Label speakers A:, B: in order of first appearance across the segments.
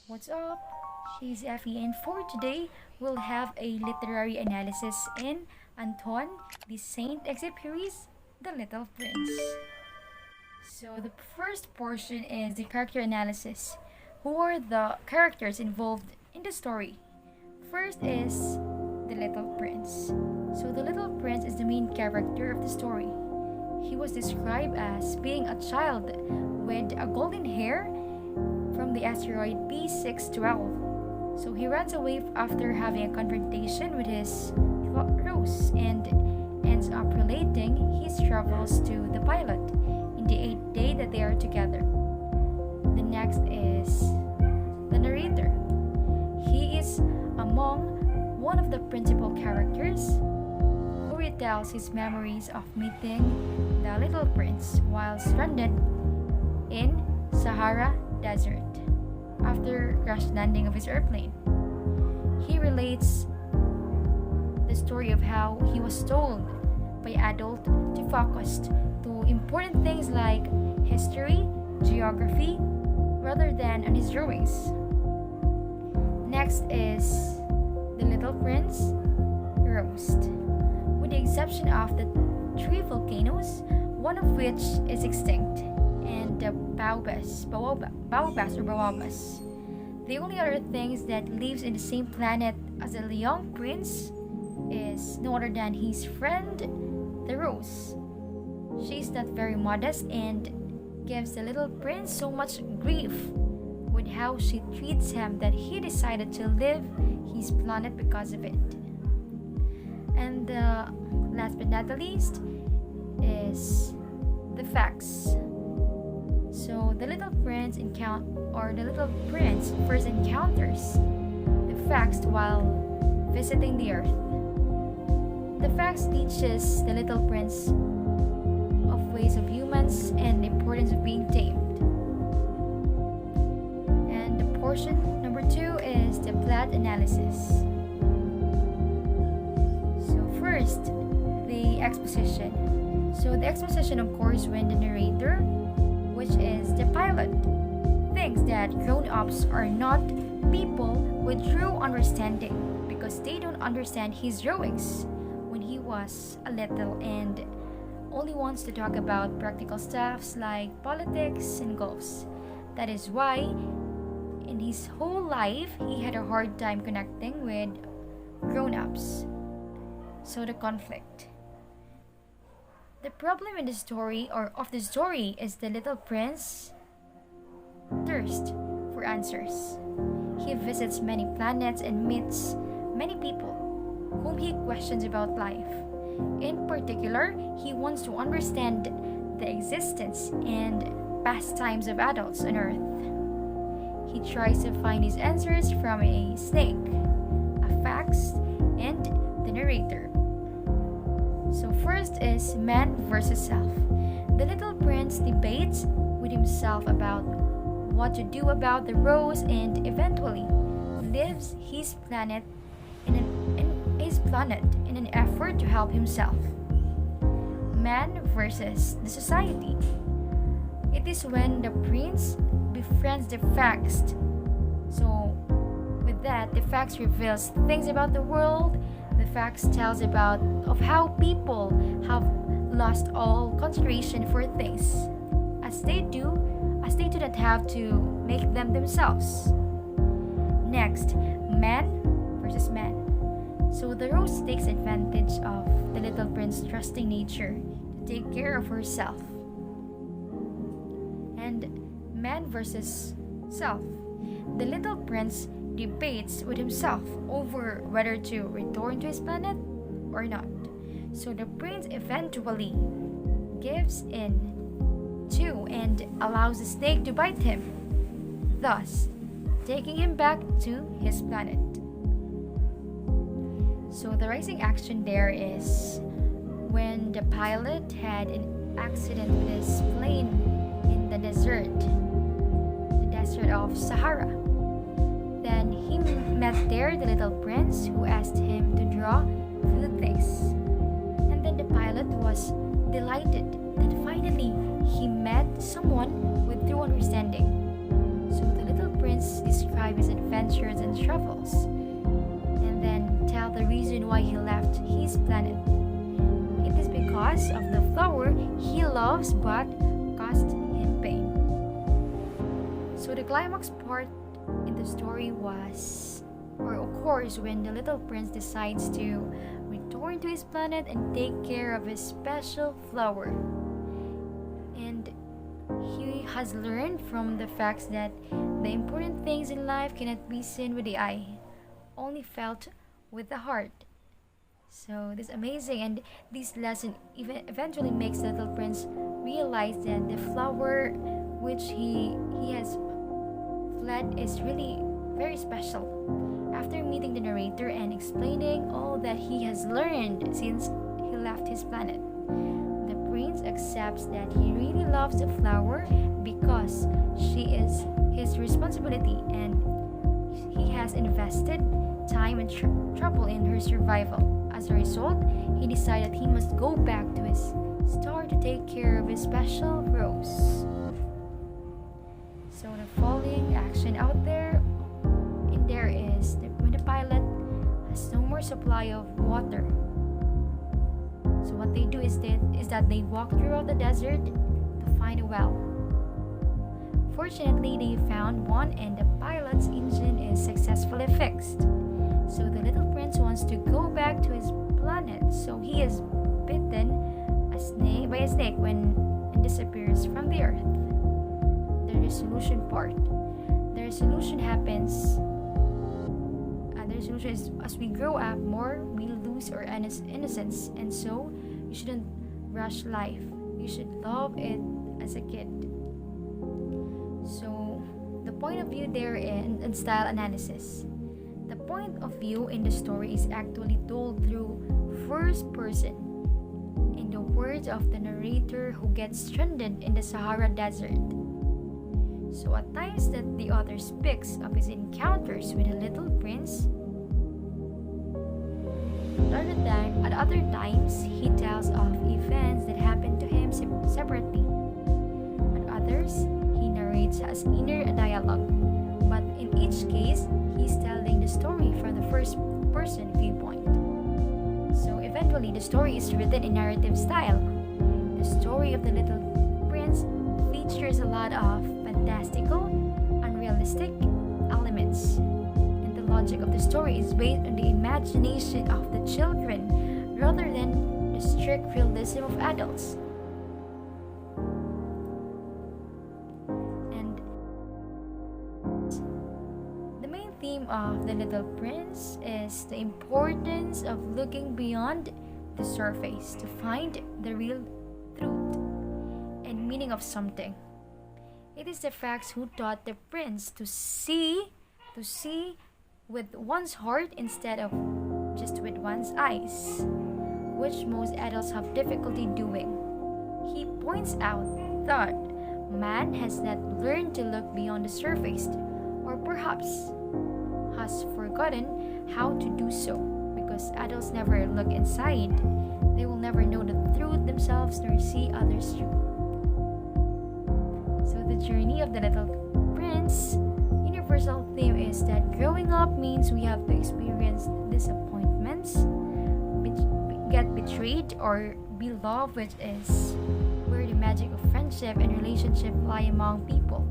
A: What's up? She's Effie, and for today, we'll have a literary analysis in Antoine de Saint Exupéry's The Little Prince. So, the first portion is the character analysis. Who are the characters involved in the story? First is the Little Prince. So, the Little Prince is the main character of the story. He was described as being a child with a golden hair from the asteroid B612. So he runs away after having a confrontation with his Rose and ends up relating his travels to the pilot in the 8th day that they are together. The next is the narrator. He is among one of the principal characters who retells his memories of meeting the little prince while stranded in Sahara Desert after crash landing of his airplane. He relates the story of how he was told by adult to focus to important things like history, geography, rather than on his drawings. Next is The Little Prince Roast. With the exception of the three volcanoes, one of which is extinct, and the baobabs. The only other things that lives in the same planet as the young prince is no other than his friend, the Rose. She is not very modest and gives the little prince so much grief with how she treats him that he decided to leave his planet because of it. And last but not the least is the facts. So the little prince first encounters the facts while visiting the earth. The facts teaches the little prince of ways of humans and the importance of being tamed. And the portion number 2 is the plot analysis. So first, the exposition. So the exposition occurs when the narrator, which is the pilot, thinks that grown-ups are not people with true understanding because they don't understand his drawings when he was a little and only wants to talk about practical stuffs like politics and golfs. That is why in his whole life he had a hard time connecting with grown-ups. So the conflict. The problem in the story or of the story is the little prince thirst for answers. He visits many planets and meets many people whom he questions about life. In particular, he wants to understand the existence and pastimes of adults on Earth. He tries to find his answers from a snake, a fax, and the narrator. So first is man versus self. The little prince debates with himself about what to do about the rose and eventually leaves his planet in an effort to help himself. Man versus the society. It is when the prince befriends the fax. So with that, the fax reveals things about the world. The facts tells about of how people have lost all consideration for things as they do not have to make them themselves. Next, man versus man. So the rose takes advantage of the little prince's trusting nature to take care of herself. And man versus self. The little prince debates with himself over whether to return to his planet or not. So the prince eventually gives in to and allows the snake to bite him, thus taking him back to his planet. So the rising action there is when the pilot had an accident with his plane in the desert of Sahara. Then he met there the little prince who asked him to draw the things. And then the pilot was delighted that finally he met someone with true understanding. So the little prince described describe his adventures and travels, and then tell the reason why he left his planet. It is because of the flower he loves but caused him pain. So the climax part in the story occurs when the little prince decides to return to his planet and take care of his special flower. And he has learned from the facts that the important things in life cannot be seen with the eye, only felt with the heart. So this is amazing, and this lesson eventually makes the little prince realize that the flower which he has fled is really very special. After meeting the narrator and explaining all that he has learned since he left his planet, the prince accepts that he really loves the flower because she is his responsibility, and he has invested time and trouble in her survival. As a result, he decided he must go back to his star to take care of his special rose. So the following action out there is when the pilot has no more supply of water. So what they do is that they walk throughout the desert to find a well. Fortunately, they found one, and the pilot's engine is successfully fixed. So the little prince wants to go back to his planet, so he is bitten by a snake and disappears from the earth. The resolution part. The resolution happens. The resolution is, as we grow up more, we lose our innocence, and so you shouldn't rush life. You should love it as a kid. So the point of view there in style analysis. The point of view in the story is actually told through first person, in the words of the narrator who gets stranded in the Sahara Desert. So at times that the author speaks of his encounters with the little prince, at other times he tells of events that happened to him separately. At others, he narrates as inner dialogue, but in each case, he's telling the story from the first person viewpoint. So eventually, the story is written in narrative style. The story of the little prince features a lot of fantastical, unrealistic elements. And the logic of the story is based on the imagination of the children rather than the strict realism of adults. And the main theme of The Little Prince is the importance of looking beyond the surface to find the real truth and meaning of something. It is the facts who taught the prince to see with one's heart instead of just with one's eyes, which most adults have difficulty doing. He points out that man has not learned to look beyond the surface, or perhaps has forgotten how to do so, because adults never look inside. They will never know the truth themselves nor see others' truth. So the journey of the little prince, universal theme is that growing up means we have to experience disappointments, get betrayed, or be loved, which is where the magic of friendship and relationship lie among people.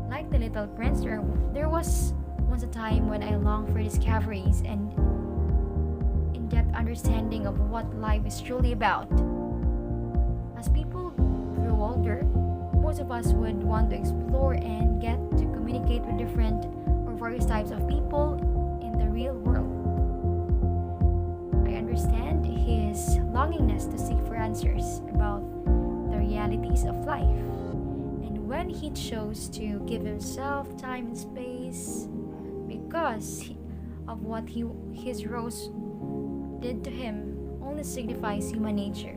A: Like the little prince, there was once a time when I longed for discoveries and in-depth understanding of what life is truly about. As people grow older, most of us would want to explore and get to communicate with different or various types of people in the real world. I understand his longingness to seek for answers about the realities of life. And when he chose to give himself time and space because of what his rose did to him, only signifies human nature.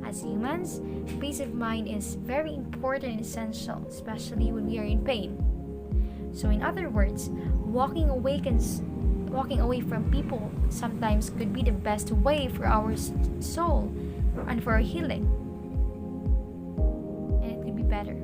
A: As humans, peace of mind is very important and essential, especially when we are in pain. So in other words, walking away from people sometimes could be the best way for our soul and for our healing. And it could be better.